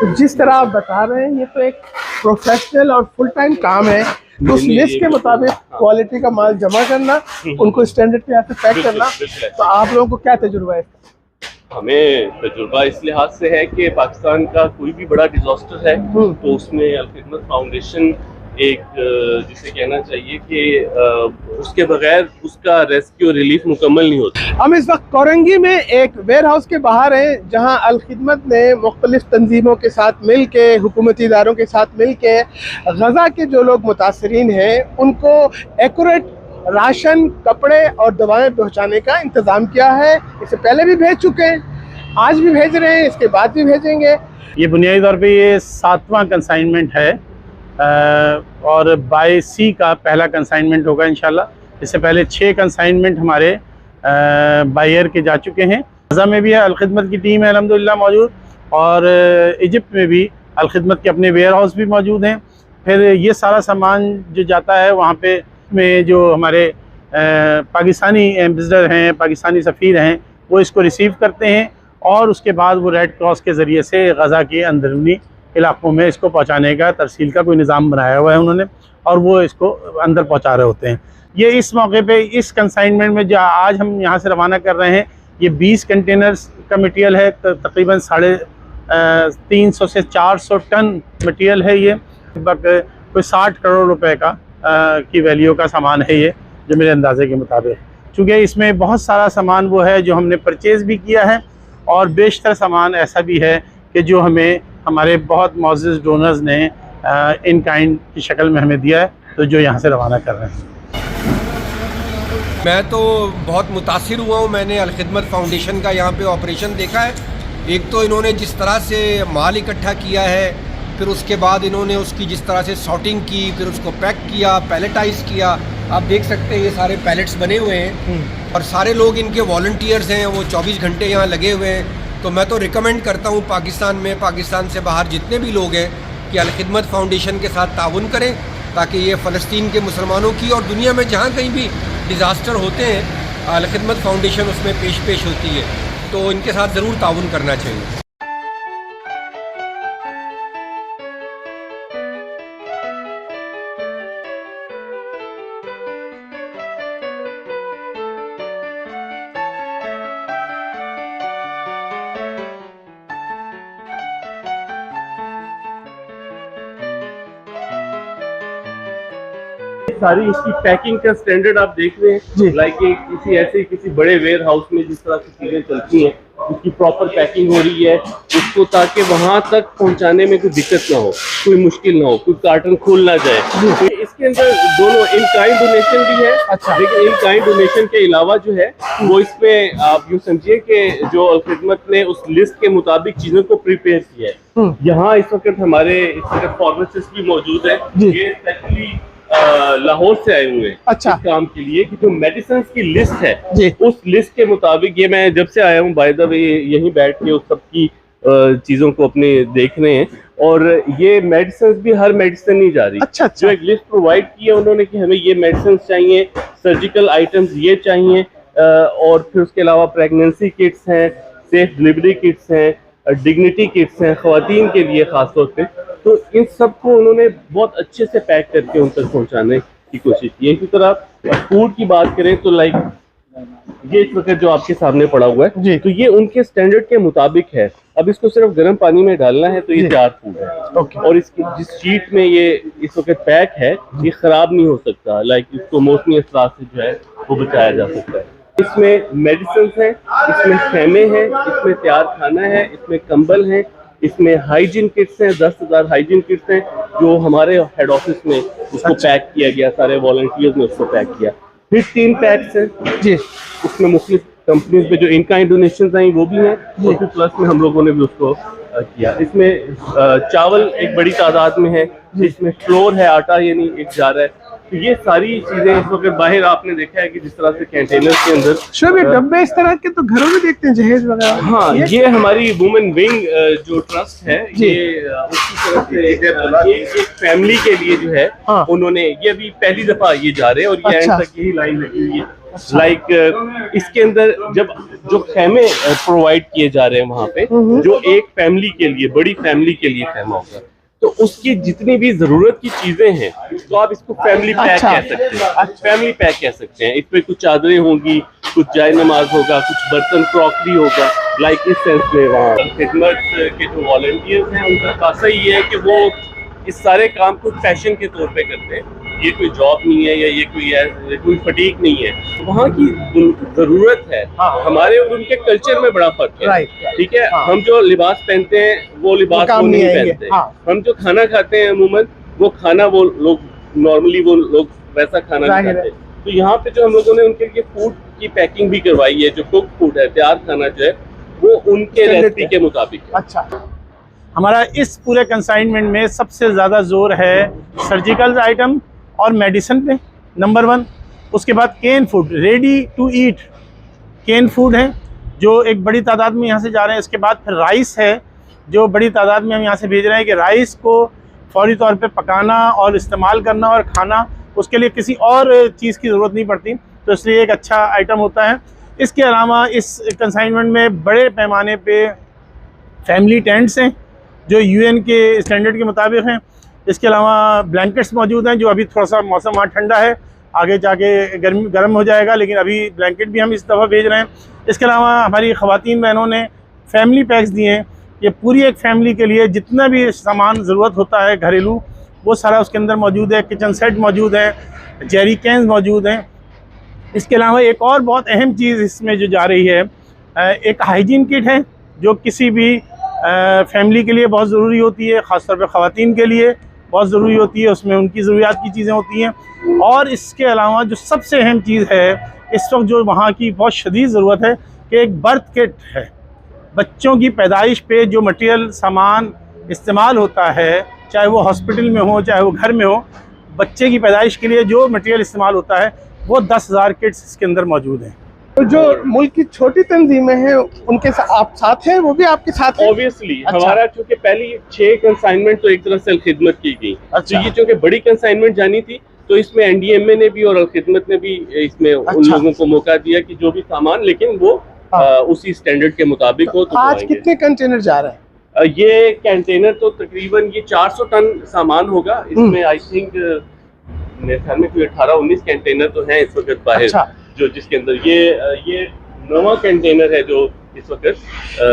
तो जिस तरह आप बता रहे हैं ये तो एक प्रोफेशनल और फुल टाइम काम है। तो उस लिस्ट के मुताबिक क्वालिटी का माल जमा करना, उनको स्टैंडर्ड पे आके पैक करना। तो आप लोगों को क्या तजुर्बा है? हमें तजुर्बा इस लिहाज से है कि पाकिस्तान का कोई भी बड़ा डिजास्टर है तो उसमें अल खिदमत फाउंडेशन एक जिसे कहना चाहिए कि उसके बगैर उसका रेस्क्यू रिलीफ मुकम्मल नहीं होता। हम इस वक्त कोरंगी में एक वेयर हाउस के बाहर हैं जहां अल खिदमत ने मुख्तलिफ तंजीमों के साथ मिल के, हुकूमती इदारों के साथ मिल के गज़ा के जो लोग मुतासरीन हैं उनको एक्यूरेट राशन, कपड़े और दवाएं पहुंचाने का इंतज़ाम किया है। इससे पहले भी भेज चुके हैं, आज भी भेज रहे हैं, इसके बाद भी भेजेंगे। ये बुनियादी तौर पे ये 7वां कंसाइनमेंट है और बाय सी का पहला कंसाइनमेंट होगा इंशाल्लाह। इससे पहले 6 कंसाइनमेंट हमारे बाय एयर के जा चुके हैं। गज़ा में भी अल खिदमत की टीम है अल्हम्दुलिल्लाह मौजूद, और इजिप्ट में भी अल खिदमत के अपने वेयर हाउस भी मौजूद हैं। फिर ये सारा सामान जो जाता है वहाँ पे में जो हमारे पाकिस्तानी एम्बेसडर हैं, पाकिस्तानी सफ़ीर हैं, वो इसको रिसीव करते हैं और उसके बाद वो रेड क्रॉस के ज़रिए से गज़ा के अंदरूनी इलाक़ों में इसको पहुँचाने का तरसील का कोई निज़ाम बनाया हुआ है उन्होंने, और वो इसको अंदर पहुँचा रहे होते हैं। ये इस मौके पे इस कंसाइनमेंट में जो आज हम यहाँ से रवाना कर रहे हैं, ये 20 कंटेनर्स का मटीरियल है। तकरीबन 350 से 400 टन मटीरियल है। ये लगभग कोई 60 करोड़ रुपए का की वैल्यू का सामान है ये, जो मेरे अंदाजे के मुताबिक। चूँकि इसमें बहुत सारा सामान वो है जो हमने परचेज़ भी किया है, और बेशतर सामान ऐसा भी है कि जो हमें हमारे बहुत मौजूद डोनर्स ने इन काइंड की शक्ल में हमें दिया है, तो जो यहाँ से रवाना कर रहे हैं। मैं तो बहुत मुतासिर हुआ हूँ। मैंने अल खिदमत फाउंडेशन का यहाँ पे ऑपरेशन देखा है। एक तो इन्होंने जिस तरह से माल इकट्ठा किया है, फिर उसके बाद इन्होंने उसकी जिस तरह से सॉर्टिंग की, फिर उसको पैक किया, पैलेटाइज किया। आप देख सकते हैं ये सारे पैलेट्स बने हुए हैं और सारे लोग इनके वॉलंटियर्स हैं, वो 24 घंटे यहाँ लगे हुए हैं। तो मैं तो रिकमेंड करता हूँ पाकिस्तान में, पाकिस्तान से बाहर जितने भी लोग हैं कि अल खिदमत फाउंडेशन के साथ ताउन करें, ताकि ये फ़लस्तीन के मुसलमानों की और दुनिया में जहाँ कहीं भी डिज़ास्टर होते हैं अल खिदमत फाउंडेशन उसमें पेश होती है। तो इनके साथ ज़रूर ताउन करना चाहिए। सारी इसकी पैकिंग का स्टैंडर्ड आप देख रहे हैं, लाइक किसी बड़े वेयर हाउस में जिस तरह की चीजें चलती हैं, उसकी प्रॉपर पैकिंग हो रही है उसको, ताकि वहां तक पहुंचाने में कोई दिक्कत ना हो, कोई मुश्किल ना हो, कोई कार्टन खुल ना जाए। तो इसके अंदर दोनों इन काइंड डोनेशन भी है। अच्छा। लेकिन इन काइंड डोनेशन के अलावा जो है वो इसमें आप यूँ समझिए कि जो अल खिदमत ने उस लिस्ट के मुताबिक चीजों को प्रिपेयर किया है। यहाँ इस वक्त हमारे इस वक्त फार्मासिस्ट भी मौजूद है, ये स्पेशली लाहौर से आए हुए हैं। अच्छा। इस काम के लिए कि जो मेडिसिन की लिस्ट है उस लिस्ट के मुताबिक, ये मैं जब से आया हूँ बाय द वे यहीं बैठ के उस सब की चीजों को अपने देख रहे हैं, और ये मेडिसिन भी हर मेडिसिन नहीं जा रही। अच्छा। जो एक लिस्ट प्रोवाइड की है उन्होंने कि हमें ये मेडिसिन चाहिए, सर्जिकल आइटम्स ये चाहिए, और फिर उसके अलावा प्रेगनेंसी किट्स हैं, सेफ डिलीवरी किट्स हैं, डिग्निटी किट्स हैं ख़वातीन के लिए ख़ास तौर पे। तो इन सब को उन्होंने बहुत अच्छे से पैक करके उन तक पहुंचाने की कोशिश की है। इसी तरह फूड की बात करें तो लाइक ये इस वक्त जो आपके सामने पड़ा हुआ है जी, तो ये उनके स्टैंडर्ड के मुताबिक है। अब इसको सिर्फ गर्म पानी में डालना है तो ये तैयार फूड है। और इसकी जिस शीट में ये इस वक्त पैक है ये खराब नहीं हो सकता, लाइक इसको मौसमी असरात से जो है वो बचाया जा सकता है। इसमें मेडिसिन है, इसमें खेमे हैं, इसमें तैयार खाना है, इसमें कंबल हैं, इसमें हाइजीन किट्स हैं, 10,000 हाइजीन किट्स हैं जो हमारे हेड ऑफिस में उसको पैक किया गया, सारे वॉलंटियर्स ने उसको पैक किया। फिर 3 पैक्स हैं जी, उसमें मुख्तलिफ कंपनीज में जो इनका डोनेशन आई वो भी हैं, और फिर प्लस में हम लोगों ने भी उसको किया। इसमें चावल एक बड़ी तादाद में है, इसमें फ्लोर है, आटा यानी एक जा रहा है, तो ये सारी चीजें इस वक्त बाहर आपने देखा है कि जिस तरह से कंटेनर के अंदर शोएब, ये डब्बे इस तरह के तो घरों में देखते हैं, जहेज वगैरह। हाँ, ये हमारी वुमेन विंग जो ट्रस्ट है, ये उसकी तरफ से एक फैमिली के लिए जो है हाँ। उन्होंने, ये अभी पहली दफा ये जा रहे हैं और ये अच्छा। एंड तक यही लाइन लगी हुई है। लाइक इसके अंदर जब जो खेमे प्रोवाइड किए जा रहे हैं वहाँ पे, जो एक फैमिली के लिए, बड़ी फैमिली के लिए खेमा होगा, तो उसकी जितनी भी जरूरत की चीजें हैं तो आप इसको फैमिली पैक अच्छा। कह सकते हैं। फैमिली पैक कह सकते हैं। इसमें कुछ चादरें होंगी, कुछ जाय नमाज होगा, कुछ बर्तन क्रॉकरी होगा। लाइक इस सेंस में वहाँ खिदमत के जो वॉलंटियर्स हैं उनका खासा ये है कि वो इस सारे काम को पैशन के तौर पे करते हैं। ये कोई जॉब नहीं है या ये कोई फटीक नहीं है। वहाँ की जरूरत है। हमारे और उनके कल्चर में बड़ा फर्क है। राइट। ठीक है। हम जो लिबास पहनते हैं वो लिबास काम वो नहीं नहीं आएंगे। पहनते। हाँ। हम जो खाना खाते हैं अमूमन वो खाना वो लोग नॉर्मली वो लोग वैसा खाना नहीं जाहिर है। खाते। तो यहाँ पे जो हम लोगों ने उनके लिए फूड की पैकिंग भी करवाई है, जो कुक फूड है, तैयार खाना जो है वो उनके रेसिपी के मुताबिक है। अच्छा। हमारा इस पूरे कंसाइनमेंट में सबसे ज़्यादा जोर है सर्जिकल आइटम और मेडिसिन पे, नंबर 1। उसके बाद can food, ready to eat can food है जो एक बड़ी तादाद में यहाँ से जा रहे हैं। इसके बाद फिर राइस है जो बड़ी तादाद में हम यहाँ से भेज रहे हैं कि राइस को फौरी तौर पे पकाना और इस्तेमाल करना और खाना, उसके लिए किसी और चीज़ की ज़रूरत नहीं पड़ती, तो इसलिए एक अच्छा आइटम होता है। इसके अलावा इस कंसाइनमेंट में बड़े पैमाने पे फैमिली टेंट्स हैं जो यूएन के स्टैंडर्ड के मुताबिक हैं। इसके अलावा ब्लैंकेट्स मौजूद हैं, जो अभी थोड़ा सा मौसम वहाँ ठंडा है, आगे जाके गर्म हो जाएगा, लेकिन अभी ब्लैंकेट भी हम इस दफ़ा भेज रहे हैं। इसके अलावा हमारी ख़वातीन बहनों ने फैमिली पैक्स दिए हैं। ये पूरी एक फैमिली के लिए जितना भी सामान ज़रूरत होता है घरेलू, वो सारा उसके अंदर मौजूद है। किचन सेट मौजूद है, जेरी कैंस मौजूद हैं। इसके अलावा एक और बहुत अहम चीज़ इसमें जो जा रही है, एक हाइजीन किट है जो किसी भी फैमिली के लिए बहुत ज़रूरी होती है, ख़ासतौर पर ख़वातीन के लिए बहुत ज़रूरी होती है। उसमें उनकी ज़रूरियात की चीज़ें होती हैं। और इसके अलावा जो सबसे अहम चीज़ है इस वक्त जो वहाँ की बहुत शदीद ज़रूरत है कि एक बर्थ किट है। बच्चों की पैदाइश पे जो मटेरियल सामान इस्तेमाल होता है, चाहे वो हॉस्पिटल में हो चाहे वो घर में हो, बच्चे की पैदाइश के लिए जो मटेरियल इस्तेमाल होता है वो 10,000 किट्स इसके अंदर मौजूद हैं। तो जो मुल्क की छोटी तंजीमें हैं उनके आप साथ हैं, वो भी आपके साथ हैं? ऑब्वियसली। अच्छा। हमारा चूंकि पहली 6 कंसाइनमेंट तो एक तरह से अलखिदमत की गई। अच्छा। तो ये चूंकि बड़ी कंसाइनमेंट जानी थी तो इसमें एनडीएमए ने भी और अलखिदमत ने भी इसमें उन अच्छा। लोगों को मौका दिया कि जो भी सामान, लेकिन वो उसी स्टैंडर्ड के मुताबिक हो। तो आज आएंगे। कितने कंटेनर जा रहे हैं? ये कंटेनर तो तकरीबन ये 400 टन सामान होगा। इसमें आई थिंक मेरे ख्याल में कोई 18-19 कंटेनर तो हैं इस वक्त बाहर। अच्छा। जो जिसके अंदर ये नवा कंटेनर है जो इस वक्त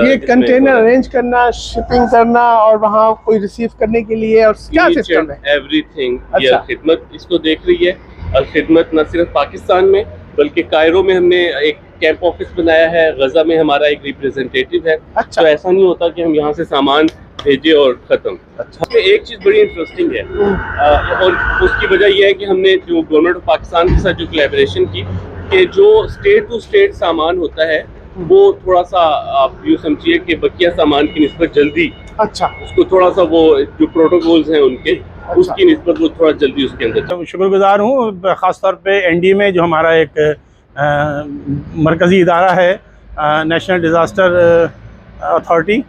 ये कंटेनर अरेंज करना, शिपिंग करना और वहाँ कोई रिसीव करने के लिए, और क्या सिस्टम है? एवरीथिंग। ये अच्छा। अलखिदमत इसको देख रही है। अलखिदमत न सिर्फ पाकिस्तान में बल्कि कायरो में हमने एक कैंप ऑफिस बनाया है। गजा में हमारा एक रिप्रेजेंटेटिव है। अच्छा। तो ऐसा नहीं होता कि हम यहाँ से सामान भेजे और खत्म। अच्छा। एक चीज बड़ी इंटरेस्टिंग है और उसकी वजह यह है कि हमने जो गवर्नमेंट ऑफ पाकिस्तान के साथ जो कोलैबोरेशन की कि जो स्टेट टू स्टेट सामान होता है वो थोड़ा सा आप यूँ समझिए कि बकिया सामान की निस्बत जल्दी, अच्छा, उसको थोड़ा सा वो जो प्रोटोकॉल्स हैं उनके उसकी निस्बत वो थोड़ा जल्दी उसके अंदर। तो शुक्रगुजार हूँ ख़ासतौर पे एनडीएमए जो हमारा एक मरकज़ी इदारा है, नेशनल डिज़ास्टर अथॉरिटी,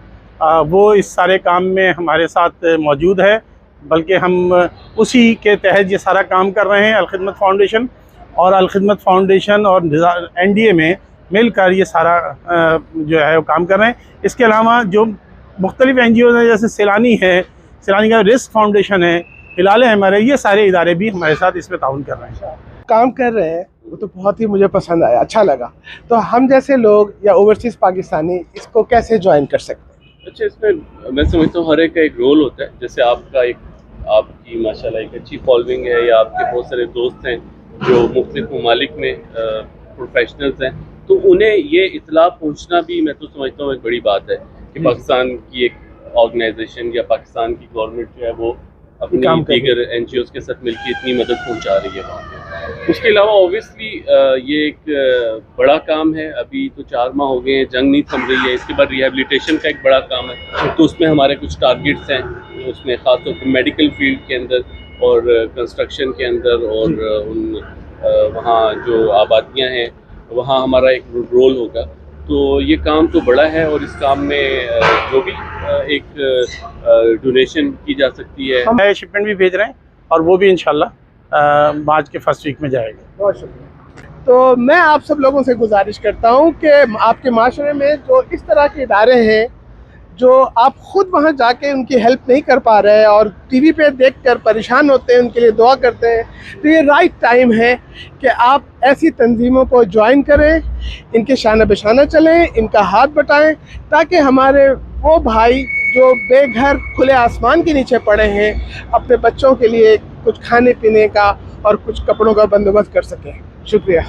वो इस सारे काम में हमारे साथ मौजूद है। बल्कि हम उसी के तहत ये सारा काम कर रहे हैं। अलखिदमत फाउंडेशन और अलखिदमत फाउंडेशन और एनडीएमए मिलकर ये सारा जो है वो काम कर रहे हैं। इसके अलावा जो मुख्तलिफ NGOs हैं जैसे सैलानी है, सैलानी का रिस्क फाउंडेशन है, हिलाल है हमारे, ये सारे इदारे भी हमारे साथ इसमें ताउन कर रहे हैं, काम कर रहे हैं। वो तो बहुत ही मुझे पसंद आया, अच्छा लगा। तो हम जैसे लोग या ओवरसीज़ पाकिस्तानी इसको कैसे ज्वाइन कर सकते हैं? अच्छा, इसमें मैं समझता हूँ हर एक का एक रोल होता है। जैसे आपकी माशाल्लाह एक अच्छी फॉलोइंग है या आपके बहुत सारे दोस्त हैं जो मुख्तलिफ ममालिक में प्रोफेशनल्स हैं, तो उन्हें ये इतला पहुँचना भी मैं तो समझता हूँ एक बड़ी बात है कि पाकिस्तान की एक ऑर्गेनाइजेशन या पाकिस्तान की गवर्नमेंट जो है वो अपनी दीगर NGOs के साथ मिलकर इतनी मदद पहुँचा रही है वहाँ पे। उसके अलावा ऑब्वियसली ये एक बड़ा काम है। अभी तो 4 माह हो गए हैं, जंग नहीं थम रही है। इसके बाद रिहेबिलिटेशन का एक बड़ा काम है, तो उसमें हमारे कुछ टारगेट्स हैं। उसमें ख़ासतौर पर मेडिकल फील्ड के अंदर और कंस्ट्रक्शन के अंदर और उन वहाँ जो आबादियाँ हैं वहाँ हमारा एक रोल होगा। तो ये काम तो बड़ा है और इस काम में जो भी एक डोनेशन की जा सकती है। हम नए शिपमेंट भी भेज रहे हैं और वो भी इंशाल्लाह मार्च के फर्स्ट वीक में जाएगा। बहुत शुक्रिया। तो मैं आप सब लोगों से गुजारिश करता हूँ कि आपके माशरे में जो इस तरह के इदारे हैं जो आप ख़ुद वहाँ जाके उनकी हेल्प नहीं कर पा रहे हैं और टीवी पे देखकर परेशान होते हैं, उनके लिए दुआ करते हैं, तो ये राइट टाइम है कि आप ऐसी तंजीमों को ज्वाइन करें, इनके शाना बशाना चलें, इनका हाथ बटाएं, ताकि हमारे वो भाई जो बेघर खुले आसमान के नीचे पड़े हैं अपने बच्चों के लिए कुछ खाने पीने का और कुछ कपड़ों का बंदोबस्त कर सकें। शुक्रिया।